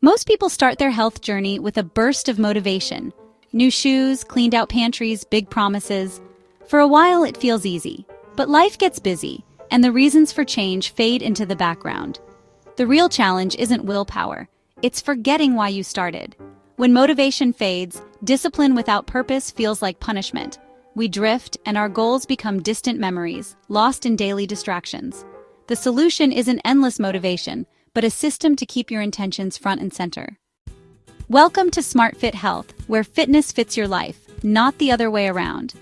Most people start their health journey with a burst of motivation. New shoes, cleaned out pantries, big promises. For a while it feels easy, but life gets busy, and the reasons for change fade into the background. The real challenge isn't willpower, it's forgetting why you started. When motivation fades, discipline without purpose feels like punishment. We drift, and our goals become distant memories, lost in daily distractions. The solution isn't endless motivation, but a system to keep your intentions front and center. Welcome to Smart Fit Health, where fitness fits your life, not the other way around.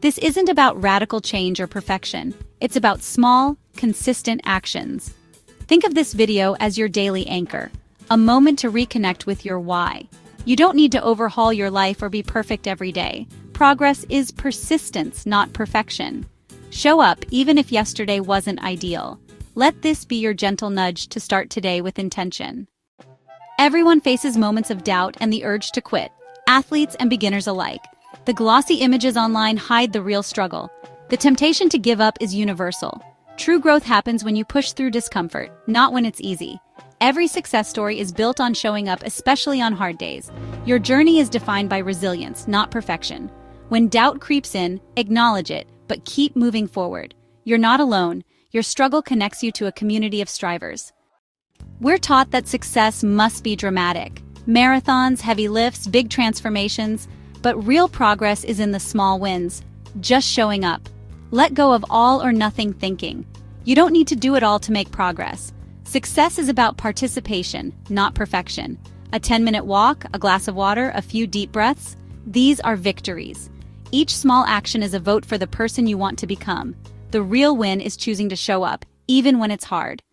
This isn't about radical change or perfection. It's about small, consistent actions. Think of this video as your daily anchor, a moment to reconnect with your why. You don't need to overhaul your life or be perfect every day. Progress is persistence, not perfection. Show up even if yesterday wasn't ideal. Let this be your gentle nudge to start today with intention. Everyone faces moments of doubt and the urge to quit, athletes and beginners alike. The glossy images online hide the real struggle. The temptation to give up is universal. True growth happens when you push through discomfort, not when it's easy. Every success story is built on showing up, especially on hard days. Your journey is defined by resilience, not perfection. When doubt creeps in, acknowledge it, but keep moving forward. You're not alone. Your struggle connects you to a community of strivers. We're taught that success must be dramatic. Marathons, heavy lifts, big transformations. But real progress is in the small wins. Just showing up. Let go of all or nothing thinking. You don't need to do it all to make progress. Success is about participation, not perfection. A 10-minute walk, a glass of water, a few deep breaths. These are victories. Each small action is a vote for the person you want to become. The real win is choosing to show up, even when it's hard.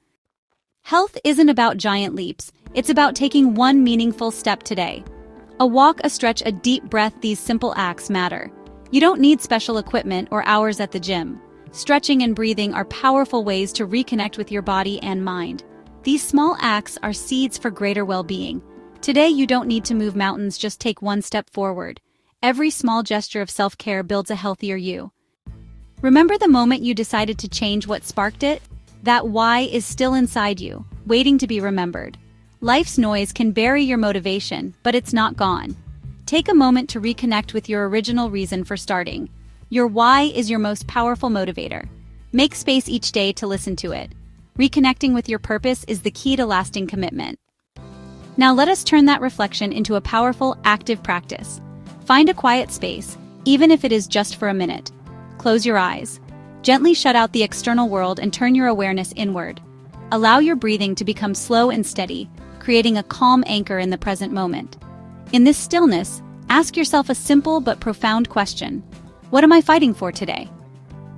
Health isn't about giant leaps. It's about taking one meaningful step today. A walk, a stretch, a deep breath, these simple acts matter. You don't need special equipment or hours at the gym. Stretching and breathing are powerful ways to reconnect with your body and mind. These small acts are seeds for greater well-being. Today you don't need to move mountains, just take one step forward. Every small gesture of self-care builds a healthier you. Remember the moment you decided to change what sparked it? That why is still inside you, waiting to be remembered. Life's noise can bury your motivation, but it's not gone. Take a moment to reconnect with your original reason for starting. Your why is your most powerful motivator. Make space each day to listen to it. Reconnecting with your purpose is the key to lasting commitment. Now let us turn that reflection into a powerful, active practice. Find a quiet space, even if it is just for a minute. Close your eyes. Gently shut out the external world and turn your awareness inward. Allow your breathing to become slow and steady, creating a calm anchor in the present moment. In this stillness, ask yourself a simple but profound question. What am I fighting for today?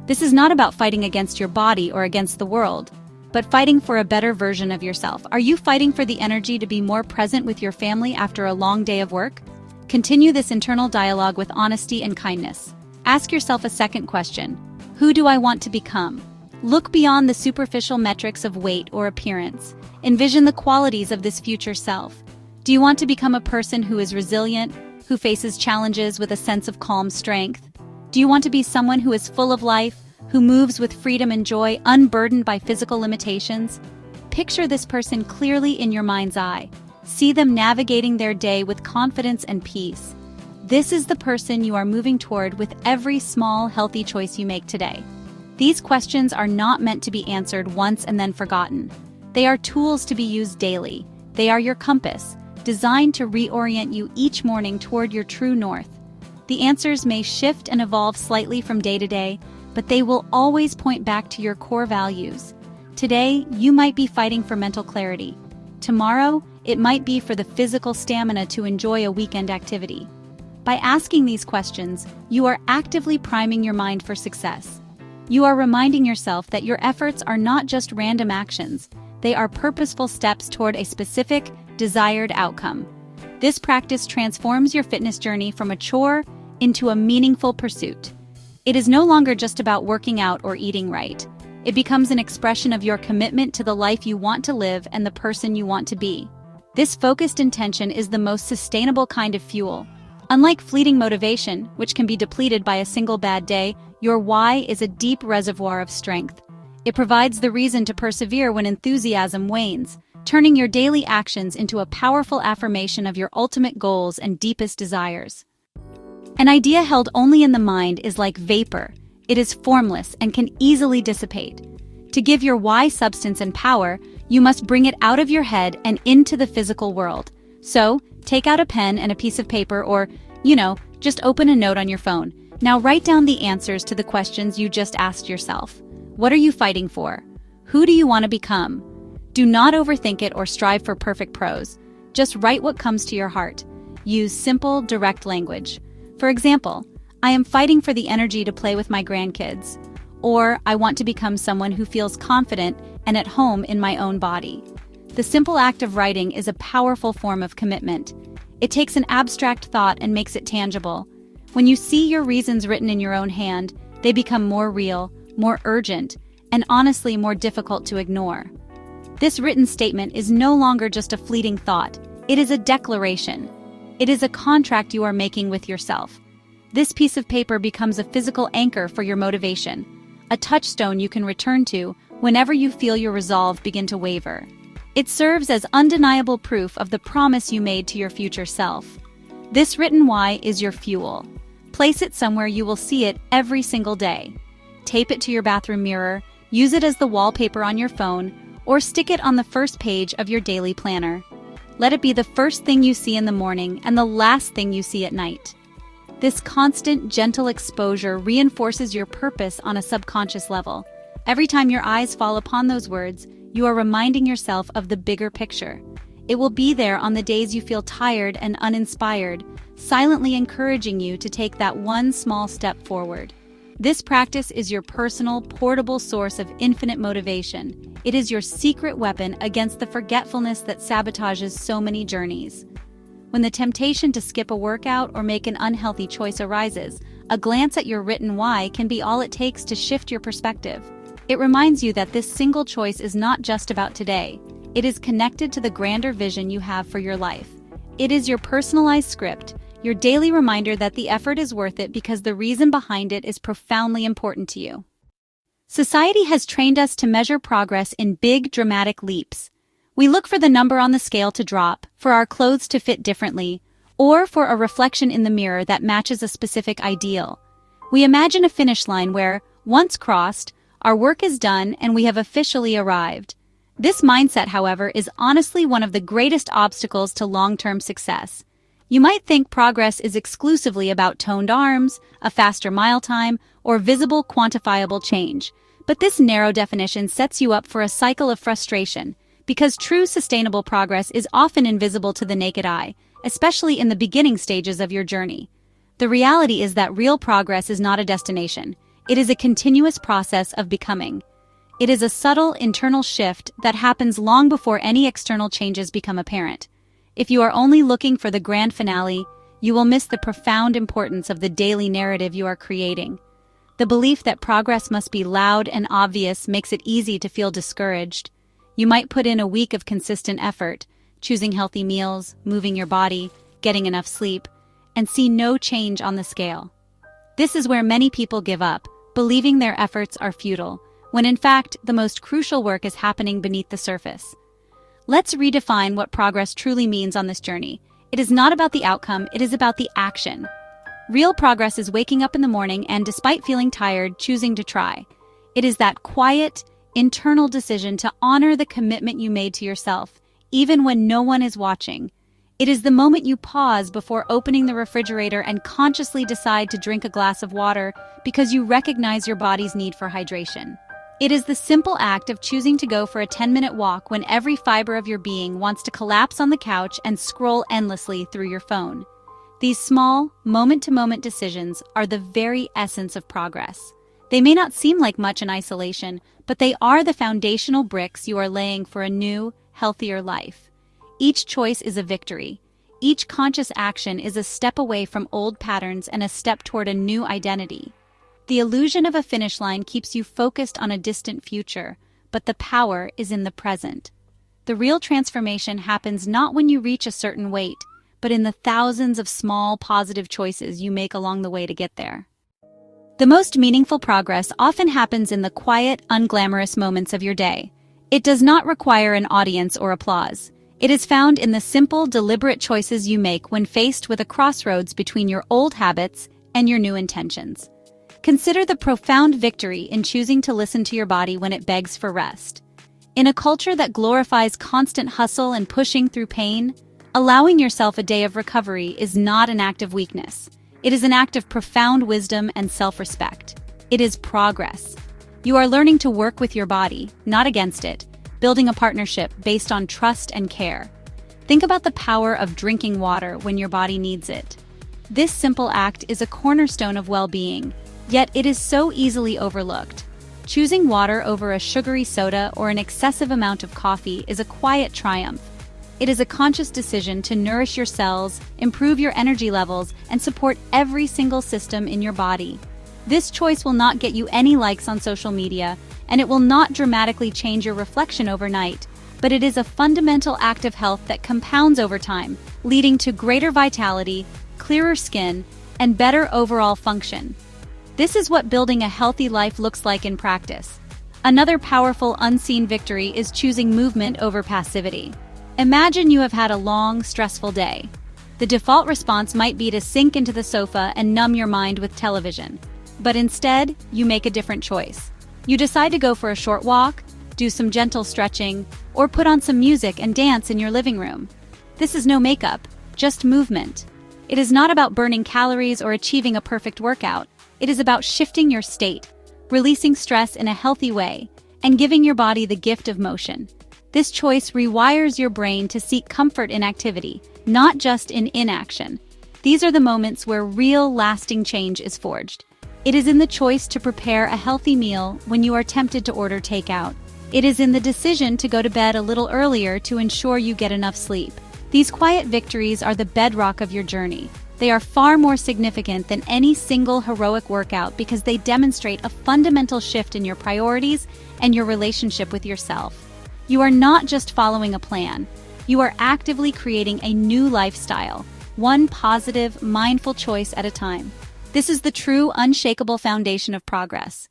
This is not about fighting against your body or against the world, but fighting for a better version of yourself. Are you fighting for the energy to be more present with your family after a long day of work? Continue this internal dialogue with honesty and kindness. Ask yourself a second question. Who do I want to become? Look beyond the superficial metrics of weight or appearance. Envision the qualities of this future self. Do you want to become a person who is resilient, who faces challenges with a sense of calm strength? Do you want to be someone who is full of life, who moves with freedom and joy, unburdened by physical limitations? Picture this person clearly in your mind's eye. See them navigating their day with confidence and peace. This is the person you are moving toward with every small, healthy choice you make today. These questions are not meant to be answered once and then forgotten. They are tools to be used daily. They are your compass, designed to reorient you each morning toward your true north. The answers may shift and evolve slightly from day to day, but they will always point back to your core values. Today, you might be fighting for mental clarity. Tomorrow, it might be for the physical stamina to enjoy a weekend activity. By asking these questions, you are actively priming your mind for success. You are reminding yourself that your efforts are not just random actions, they are purposeful steps toward a specific, desired outcome. This practice transforms your fitness journey from a chore into a meaningful pursuit. It is no longer just about working out or eating right. It becomes an expression of your commitment to the life you want to live and the person you want to be. This focused intention is the most sustainable kind of fuel. Unlike fleeting motivation, which can be depleted by a single bad day, your why is a deep reservoir of strength. It provides the reason to persevere when enthusiasm wanes, turning your daily actions into a powerful affirmation of your ultimate goals and deepest desires. An idea held only in the mind is like vapor. It is formless and can easily dissipate. To give your why substance and power, you must bring it out of your head and into the physical world. So, take out a pen and a piece of paper or, just open a note on your phone. Now write down the answers to the questions you just asked yourself. What are you fighting for? Who do you want to become? Do not overthink it or strive for perfect prose. Just write what comes to your heart. Use simple, direct language. For example, I am fighting for the energy to play with my grandkids. Or I want to become someone who feels confident and at home in my own body. The simple act of writing is a powerful form of commitment. It takes an abstract thought and makes it tangible. When you see your reasons written in your own hand, they become more real, more urgent, and honestly more difficult to ignore. This written statement is no longer just a fleeting thought. It is a declaration. It is a contract you are making with yourself. This piece of paper becomes a physical anchor for your motivation, a touchstone you can return to whenever you feel your resolve begin to waver. It serves as undeniable proof of the promise you made to your future self. This written why is your fuel. Place it somewhere you will see it every single day. Tape it to your bathroom mirror, use it as the wallpaper on your phone, or stick it on the first page of your daily planner. Let it be the first thing you see in the morning and the last thing you see at night. This constant, gentle exposure reinforces your purpose on a subconscious level. Every time your eyes fall upon those words, you are reminding yourself of the bigger picture. It will be there on the days you feel tired and uninspired, silently encouraging you to take that one small step forward. This practice is your personal, portable source of infinite motivation. It is your secret weapon against the forgetfulness that sabotages so many journeys. When the temptation to skip a workout or make an unhealthy choice arises, a glance at your written why can be all it takes to shift your perspective. It reminds you that this single choice is not just about today. It is connected to the grander vision you have for your life. It is your personalized script, your daily reminder that the effort is worth it because the reason behind it is profoundly important to you. Society has trained us to measure progress in big, dramatic leaps. We look for the number on the scale to drop, for our clothes to fit differently, or for a reflection in the mirror that matches a specific ideal. We imagine a finish line where, once crossed, our work is done and we have officially arrived. This mindset, however, is honestly one of the greatest obstacles to long-term success. You might think progress is exclusively about toned arms, a faster mile time, or visible, quantifiable change. But this narrow definition sets you up for a cycle of frustration, because true sustainable progress is often invisible to the naked eye, especially in the beginning stages of your journey. The reality is that real progress is not a destination. It is a continuous process of becoming. It is a subtle internal shift that happens long before any external changes become apparent. If you are only looking for the grand finale, you will miss the profound importance of the daily narrative you are creating. The belief that progress must be loud and obvious makes it easy to feel discouraged. You might put in a week of consistent effort, choosing healthy meals, moving your body, getting enough sleep, and see no change on the scale. This is where many people give up, believing their efforts are futile, when in fact the most crucial work is happening beneath the surface. Let's redefine what progress truly means on this journey. It is not about the outcome, it is about the action. Real progress is waking up in the morning and, despite feeling tired, choosing to try. It is that quiet, internal decision to honor the commitment you made to yourself, even when no one is watching. It is the moment you pause before opening the refrigerator and consciously decide to drink a glass of water because you recognize your body's need for hydration. It is the simple act of choosing to go for a 10-minute walk when every fiber of your being wants to collapse on the couch and scroll endlessly through your phone. These small, moment-to-moment decisions are the very essence of progress. They may not seem like much in isolation, but they are the foundational bricks you are laying for a new, healthier life. Each choice is a victory. Each conscious action is a step away from old patterns and a step toward a new identity. The illusion of a finish line keeps you focused on a distant future, but the power is in the present. The real transformation happens not when you reach a certain weight, but in the thousands of small, positive choices you make along the way to get there. The most meaningful progress often happens in the quiet, unglamorous moments of your day. It does not require an audience or applause. It is found in the simple, deliberate choices you make when faced with a crossroads between your old habits and your new intentions. Consider the profound victory in choosing to listen to your body when it begs for rest. In a culture that glorifies constant hustle and pushing through pain, allowing yourself a day of recovery is not an act of weakness. It is an act of profound wisdom and self-respect. It is progress. You are learning to work with your body, not against it, building a partnership based on trust and care. Think about the power of drinking water when your body needs it. This simple act is a cornerstone of well-being, yet it is so easily overlooked. Choosing water over a sugary soda or an excessive amount of coffee is a quiet triumph. It is a conscious decision to nourish your cells, improve your energy levels, and support every single system in your body. This choice will not get you any likes on social media, and it will not dramatically change your reflection overnight, but it is a fundamental act of health that compounds over time, leading to greater vitality, clearer skin, and better overall function. This is what building a healthy life looks like in practice. Another powerful unseen victory is choosing movement over passivity. Imagine you have had a long, stressful day. The default response might be to sink into the sofa and numb your mind with television. But instead, you make a different choice. You decide to go for a short walk, do some gentle stretching, or put on some music and dance in your living room. This is no makeup, just movement. It is not about burning calories or achieving a perfect workout. It is about shifting your state, releasing stress in a healthy way, and giving your body the gift of motion. This choice rewires your brain to seek comfort in activity, not just in inaction. These are the moments where real, lasting change is forged. It is in the choice to prepare a healthy meal when you are tempted to order takeout. It is in the decision to go to bed a little earlier to ensure you get enough sleep. These quiet victories are the bedrock of your journey. They are far more significant than any single heroic workout because they demonstrate a fundamental shift in your priorities and your relationship with yourself. You are not just following a plan. You are actively creating a new lifestyle, one positive, mindful choice at a time. This is the true, unshakable foundation of progress.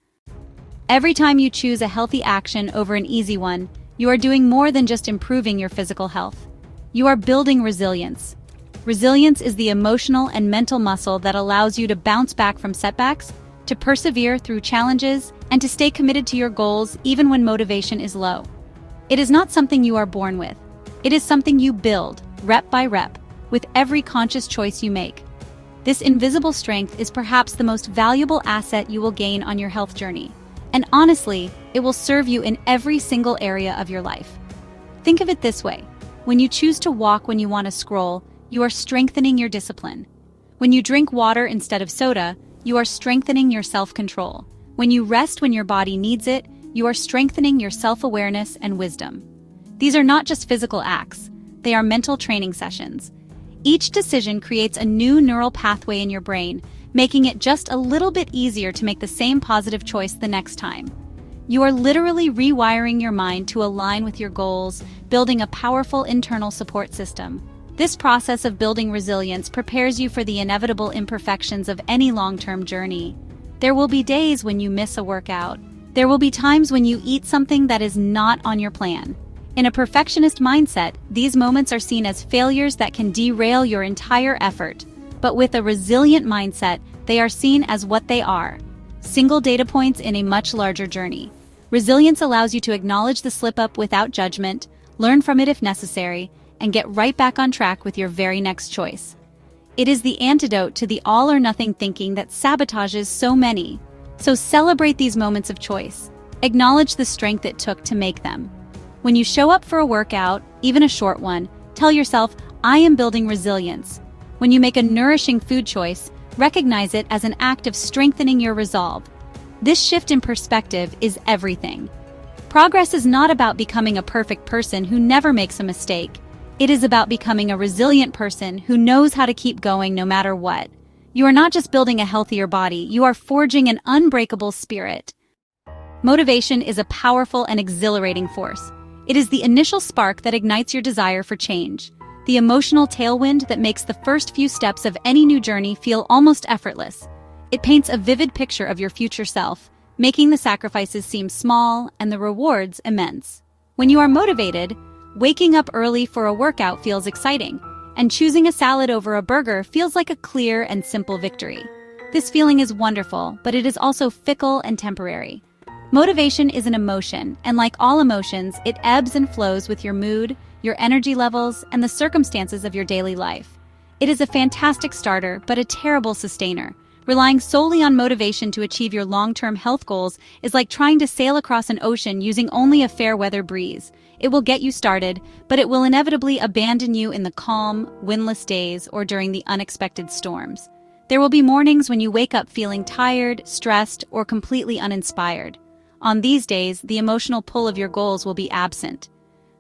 Every time you choose a healthy action over an easy one, you are doing more than just improving your physical health. You are building resilience. Resilience is the emotional and mental muscle that allows you to bounce back from setbacks, to persevere through challenges, and to stay committed to your goals even when motivation is low. It is not something you are born with. It is something you build, rep by rep, with every conscious choice you make. This invisible strength is perhaps the most valuable asset you will gain on your health journey. And honestly, it will serve you in every single area of your life. Think of it this way. When you choose to walk when you want to scroll, you are strengthening your discipline. When you drink water instead of soda, you are strengthening your self-control. When you rest when your body needs it, you are strengthening your self-awareness and wisdom. These are not just physical acts, they are mental training sessions. Each decision creates a new neural pathway in your brain, making it just a little bit easier to make the same positive choice the next time. You are literally rewiring your mind to align with your goals, building a powerful internal support system. This process of building resilience prepares you for the inevitable imperfections of any long-term journey. There will be days when you miss a workout. There will be times when you eat something that is not on your plan. In a perfectionist mindset, these moments are seen as failures that can derail your entire effort. But with a resilient mindset, they are seen as what they are: single data points in a much larger journey. Resilience allows you to acknowledge the slip-up without judgment, learn from it if necessary, and get right back on track with your very next choice. It is the antidote to the all-or-nothing thinking that sabotages so many. So celebrate these moments of choice. Acknowledge the strength it took to make them. When you show up for a workout, even a short one, tell yourself, I am building resilience. When you make a nourishing food choice, recognize it as an act of strengthening your resolve. This shift in perspective is everything. Progress is not about becoming a perfect person who never makes a mistake. It is about becoming a resilient person who knows how to keep going no matter what. You are not just building a healthier body, you are forging an unbreakable spirit. Motivation is a powerful and exhilarating force. It is the initial spark that ignites your desire for change, the emotional tailwind that makes the first few steps of any new journey feel almost effortless. It paints a vivid picture of your future self, making the sacrifices seem small and the rewards immense. When you are motivated, waking up early for a workout feels exciting, and choosing a salad over a burger feels like a clear and simple victory. This feeling is wonderful, but it is also fickle and temporary. Motivation is an emotion, and like all emotions, it ebbs and flows with your mood, your energy levels, and the circumstances of your daily life. It is a fantastic starter, but a terrible sustainer. Relying solely on motivation to achieve your long-term health goals is like trying to sail across an ocean using only a fair-weather breeze. It will get you started, but it will inevitably abandon you in the calm, windless days or during the unexpected storms. There will be mornings when you wake up feeling tired, stressed, or completely uninspired. On these days, the emotional pull of your goals will be absent.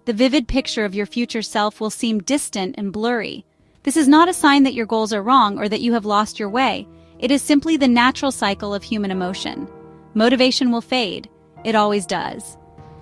The vivid picture of your future self will seem distant and blurry. This is not a sign that your goals are wrong or that you have lost your way. It is simply the natural cycle of human emotion. Motivation will fade. It always does.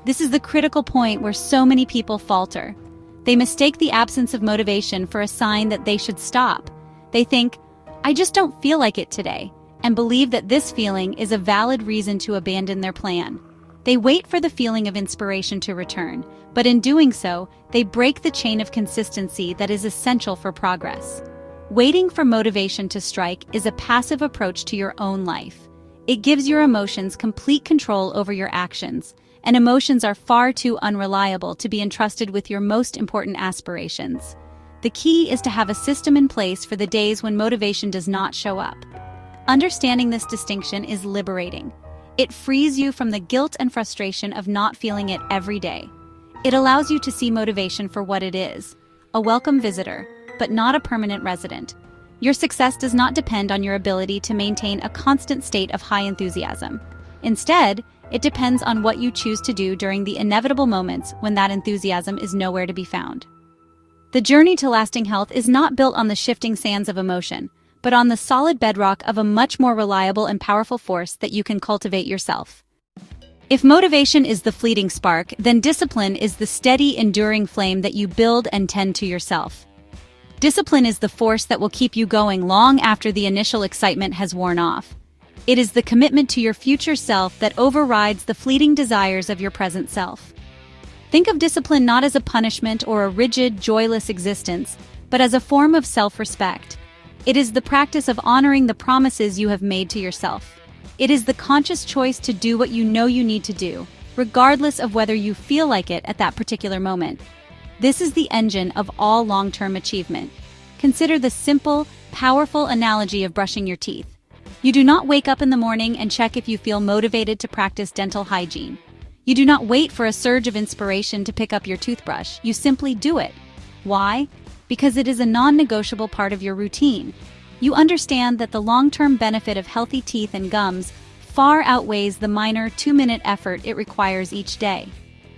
This is the critical point where so many people falter. They mistake the absence of motivation for a sign that they should stop. They think, "I just don't feel like it today," and believe that this feeling is a valid reason to abandon their plan. They wait for the feeling of inspiration to return, but in doing so, they break the chain of consistency that is essential for progress. Waiting for motivation to strike is a passive approach to your own life. It gives your emotions complete control over your actions, and emotions are far too unreliable to be entrusted with your most important aspirations. The key is to have a system in place for the days when motivation does not show up. Understanding this distinction is liberating. It frees you from the guilt and frustration of not feeling it every day. It allows you to see motivation for what it is, a welcome visitor, but not a permanent resident. Your success does not depend on your ability to maintain a constant state of high enthusiasm. Instead, it depends on what you choose to do during the inevitable moments when that enthusiasm is nowhere to be found. The journey to lasting health is not built on the shifting sands of emotion, but on the solid bedrock of a much more reliable and powerful force that you can cultivate yourself. If motivation is the fleeting spark, then discipline is the steady, enduring flame that you build and tend to yourself. Discipline is the force that will keep you going long after the initial excitement has worn off. It is the commitment to your future self that overrides the fleeting desires of your present self. Think of discipline not as a punishment or a rigid, joyless existence, but as a form of self-respect. It is the practice of honoring the promises you have made to yourself. It is the conscious choice to do what you know you need to do, regardless of whether you feel like it at that particular moment. This is the engine of all long-term achievement. Consider the simple, powerful analogy of brushing your teeth. You do not wake up in the morning and check if you feel motivated to practice dental hygiene. You do not wait for a surge of inspiration to pick up your toothbrush. You simply do it. Why? Because it is a non-negotiable part of your routine. You understand that the long-term benefit of healthy teeth and gums far outweighs the minor 2-minute effort it requires each day.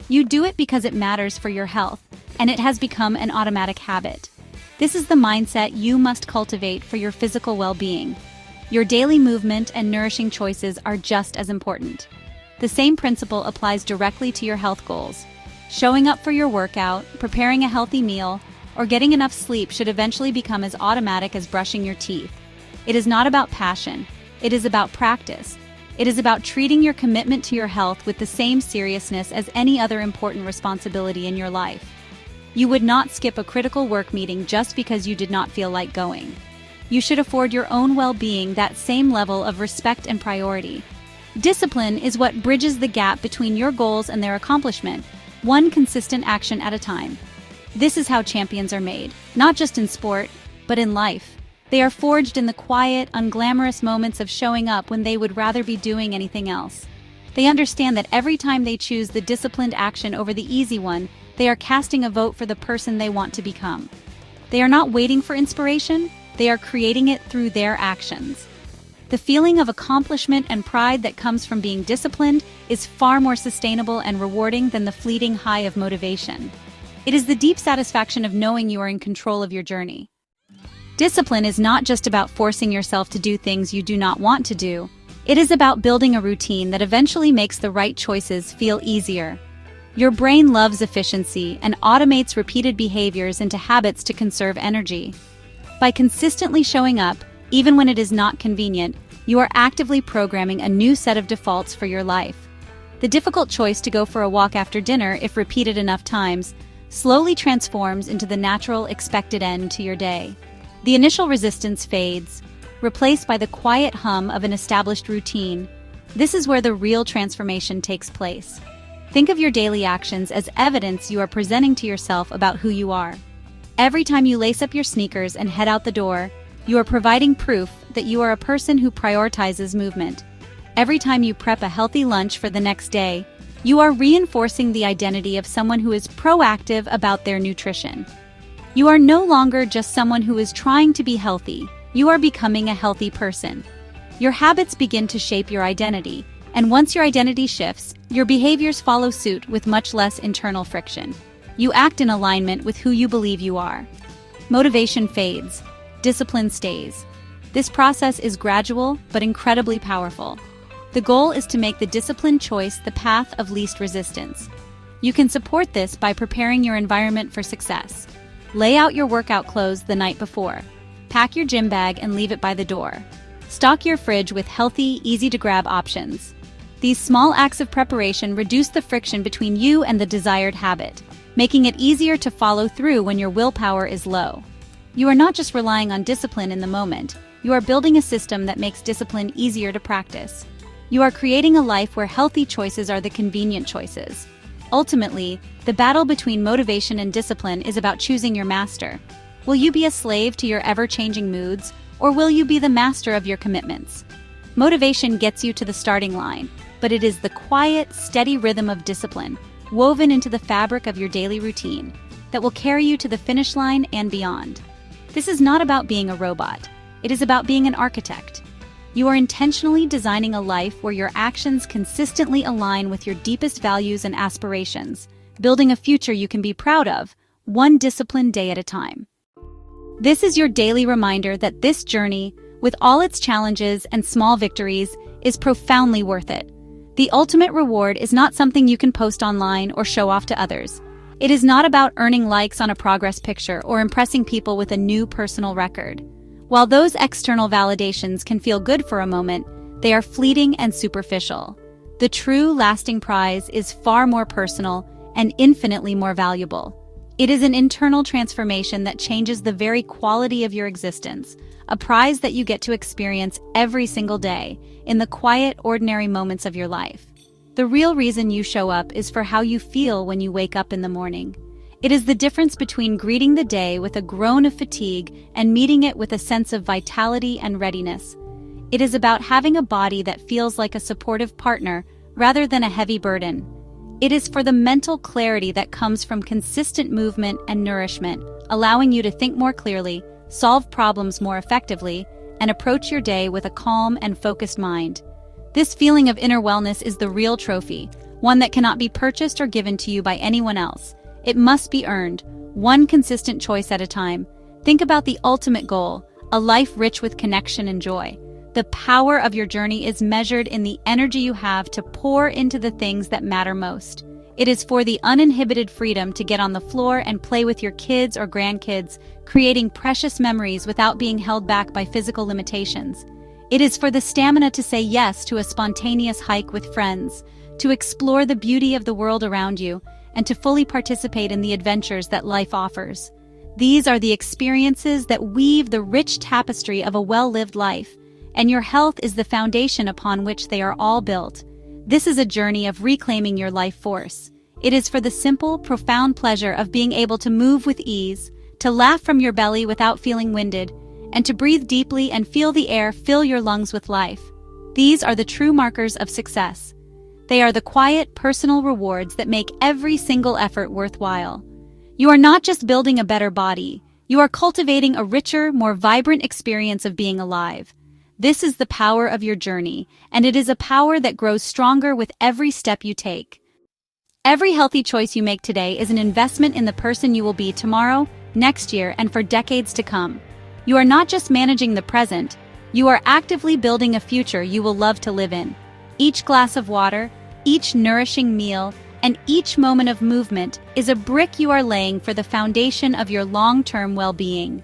You do it because it matters for your health, and it has become an automatic habit. This is the mindset you must cultivate for your physical well-being. Your daily movement and nourishing choices are just as important. The same principle applies directly to your health goals. Showing up for your workout, preparing a healthy meal, or getting enough sleep should eventually become as automatic as brushing your teeth. It is not about passion. It is about practice. It is about treating your commitment to your health with the same seriousness as any other important responsibility in your life. You would not skip a critical work meeting just because you did not feel like going. You should afford your own well-being that same level of respect and priority. Discipline is what bridges the gap between your goals and their accomplishment, one consistent action at a time. This is how champions are made, not just in sport, but in life. They are forged in the quiet, unglamorous moments of showing up when they would rather be doing anything else. They understand that every time they choose the disciplined action over the easy one, they are casting a vote for the person they want to become. They are not waiting for inspiration, they are creating it through their actions. The feeling of accomplishment and pride that comes from being disciplined is far more sustainable and rewarding than the fleeting high of motivation. It is the deep satisfaction of knowing you are in control of your journey. Discipline is not just about forcing yourself to do things you do not want to do. It is about building a routine that eventually makes the right choices feel easier. Your brain loves efficiency and automates repeated behaviors into habits to conserve energy. By consistently showing up, even when it is not convenient, you are actively programming a new set of defaults for your life. The difficult choice to go for a walk after dinner, if repeated enough times, slowly transforms into the natural, expected end to your day. The initial resistance fades, replaced by the quiet hum of an established routine. This is where the real transformation takes place. Think of your daily actions as evidence you are presenting to yourself about who you are. Every time you lace up your sneakers and head out the door, you are providing proof that you are a person who prioritizes movement. Every time you prep a healthy lunch for the next day, you are reinforcing the identity of someone who is proactive about their nutrition. You are no longer just someone who is trying to be healthy, you are becoming a healthy person. Your habits begin to shape your identity, and once your identity shifts, your behaviors follow suit with much less internal friction. You act in alignment with who you believe you are. Motivation fades. Discipline stays. This process is gradual but incredibly powerful. The goal is to make the disciplined choice the path of least resistance. You can support this by preparing your environment for success. Lay out your workout clothes the night before. Pack your gym bag and leave it by the door. Stock your fridge with healthy, easy-to-grab options. These small acts of preparation reduce the friction between you and the desired habit, making it easier to follow through when your willpower is low. You are not just relying on discipline in the moment, you are building a system that makes discipline easier to practice. You are creating a life where healthy choices are the convenient choices. Ultimately, the battle between motivation and discipline is about choosing your master. Will you be a slave to your ever-changing moods, or will you be the master of your commitments? Motivation gets you to the starting line, but it is the quiet, steady rhythm of discipline, woven into the fabric of your daily routine, that will carry you to the finish line and beyond. This is not about being a robot. It is about being an architect. You are intentionally designing a life where your actions consistently align with your deepest values and aspirations, building a future you can be proud of, one disciplined day at a time. This is your daily reminder that this journey, with all its challenges and small victories, is profoundly worth it. The ultimate reward is not something you can post online or show off to others. It is not about earning likes on a progress picture or impressing people with a new personal record. While those external validations can feel good for a moment, they are fleeting and superficial. The true, lasting prize is far more personal and infinitely more valuable. It is an internal transformation that changes the very quality of your existence, a prize that you get to experience every single day, in the quiet, ordinary moments of your life. The real reason you show up is for how you feel when you wake up in the morning. It is the difference between greeting the day with a groan of fatigue and meeting it with a sense of vitality and readiness. It is about having a body that feels like a supportive partner rather than a heavy burden. It is for the mental clarity that comes from consistent movement and nourishment, allowing you to think more clearly, solve problems more effectively, and approach your day with a calm and focused mind. This feeling of inner wellness is the real trophy, one that cannot be purchased or given to you by anyone else. It must be earned, one consistent choice at a time. Think about the ultimate goal, a life rich with connection and joy. The power of your journey is measured in the energy you have to pour into the things that matter most. It is for the uninhibited freedom to get on the floor and play with your kids or grandkids, creating precious memories without being held back by physical limitations. It is for the stamina to say yes to a spontaneous hike with friends, to explore the beauty of the world around you, and to fully participate in the adventures that life offers. These are the experiences that weave the rich tapestry of a well-lived life, and your health is the foundation upon which they are all built. This is a journey of reclaiming your life force. It is for the simple, profound pleasure of being able to move with ease, to laugh from your belly without feeling winded, and to breathe deeply and feel the air fill your lungs with life. These are the true markers of success. They are the quiet, personal rewards that make every single effort worthwhile. You are not just building a better body, you are cultivating a richer, more vibrant experience of being alive. This is the power of your journey, and it is a power that grows stronger with every step you take. Every healthy choice you make today is an investment in the person you will be tomorrow, next year, and for decades to come. You are not just managing the present, you are actively building a future you will love to live in. Each glass of water, each nourishing meal, and each moment of movement is a brick you are laying for the foundation of your long-term well-being.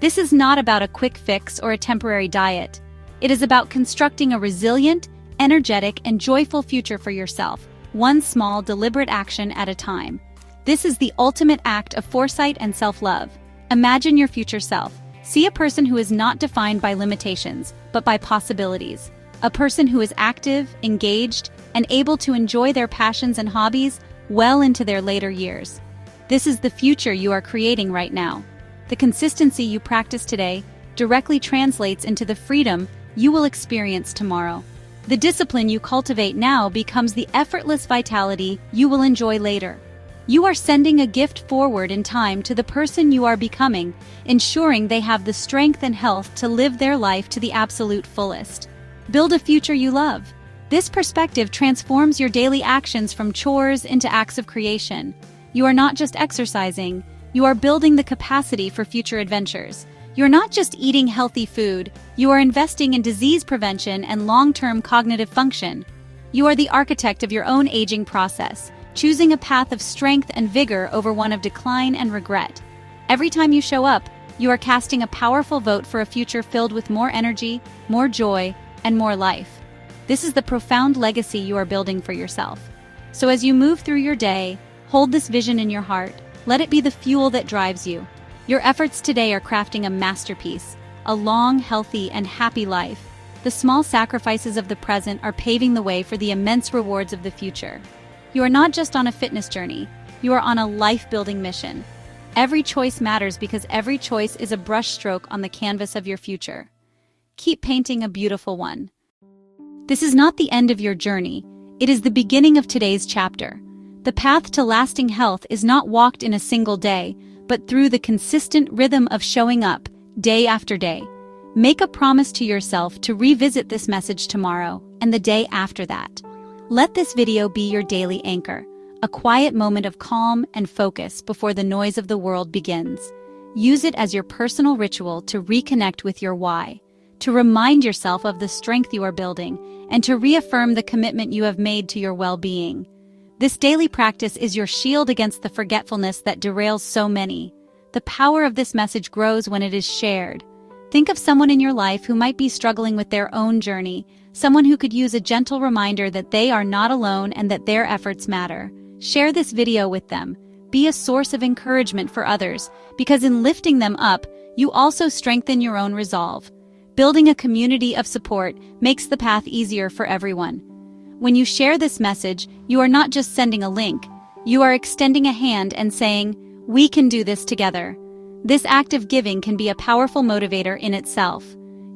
This is not about a quick fix or a temporary diet. It is about constructing a resilient, energetic, and joyful future for yourself, one small, deliberate action at a time. This is the ultimate act of foresight and self-love. Imagine your future self. See a person who is not defined by limitations, but by possibilities. A person who is active, engaged, and able to enjoy their passions and hobbies well into their later years. This is the future you are creating right now. The consistency you practice today directly translates into the freedom you will experience tomorrow. The discipline you cultivate now becomes the effortless vitality you will enjoy later. You are sending a gift forward in time to the person you are becoming, ensuring they have the strength and health to live their life to the absolute fullest. Build a future you love. This perspective transforms your daily actions from chores into acts of creation. You are not just exercising, you are building the capacity for future adventures. You're not just eating healthy food, you are investing in disease prevention and long-term cognitive function. You are the architect of your own aging process, choosing a path of strength and vigor over one of decline and regret. Every time you show up, you are casting a powerful vote for a future filled with more energy, more joy, and more life. This is the profound legacy you are building for yourself. So as you move through your day, hold this vision in your heart. Let it be the fuel that drives you. Your efforts today are crafting a masterpiece, a long, healthy, and happy life. The small sacrifices of the present are paving the way for the immense rewards of the future. You are not just on a fitness journey, you are on a life-building mission. Every choice matters because every choice is a brushstroke on the canvas of your future. Keep painting a beautiful one. This is not the end of your journey, it is the beginning of today's chapter. The path to lasting health is not walked in a single day, but through the consistent rhythm of showing up, day after day. Make a promise to yourself to revisit this message tomorrow and the day after that. Let this video be your daily anchor, a quiet moment of calm and focus before the noise of the world begins. Use it as your personal ritual to reconnect with your why, to remind yourself of the strength you are building, and to reaffirm the commitment you have made to your well-being. This daily practice is your shield against the forgetfulness that derails so many. The power of this message grows when it is shared. Think of someone in your life who might be struggling with their own journey, someone who could use a gentle reminder that they are not alone and that their efforts matter. Share this video with them. Be a source of encouragement for others, because in lifting them up, you also strengthen your own resolve. Building a community of support makes the path easier for everyone. When you share this message, you are not just sending a link, you are extending a hand and saying, "We can do this together." This act of giving can be a powerful motivator in itself.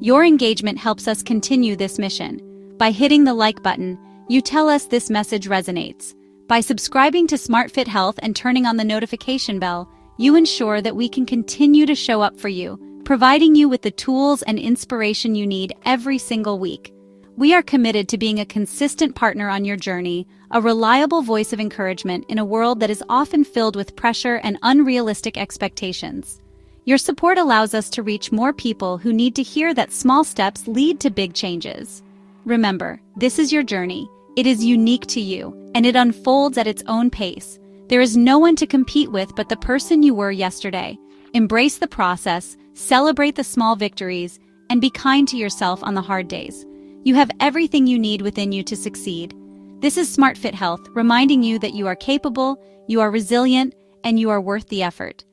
Your engagement helps us continue this mission. By hitting the like button, you tell us this message resonates. By subscribing to SmartFit Health and turning on the notification bell, you ensure that we can continue to show up for you, providing you with the tools and inspiration you need every single week. We are committed to being a consistent partner on your journey, a reliable voice of encouragement in a world that is often filled with pressure and unrealistic expectations. Your support allows us to reach more people who need to hear that small steps lead to big changes. Remember, this is your journey. It is unique to you, and it unfolds at its own pace. There is no one to compete with but the person you were yesterday. Embrace the process, celebrate the small victories, and be kind to yourself on the hard days. You have everything you need within you to succeed. This is SmartFit Health, reminding you that you are capable, you are resilient, and you are worth the effort.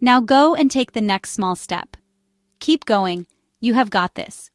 Now go and take the next small step. Keep going. You have got this.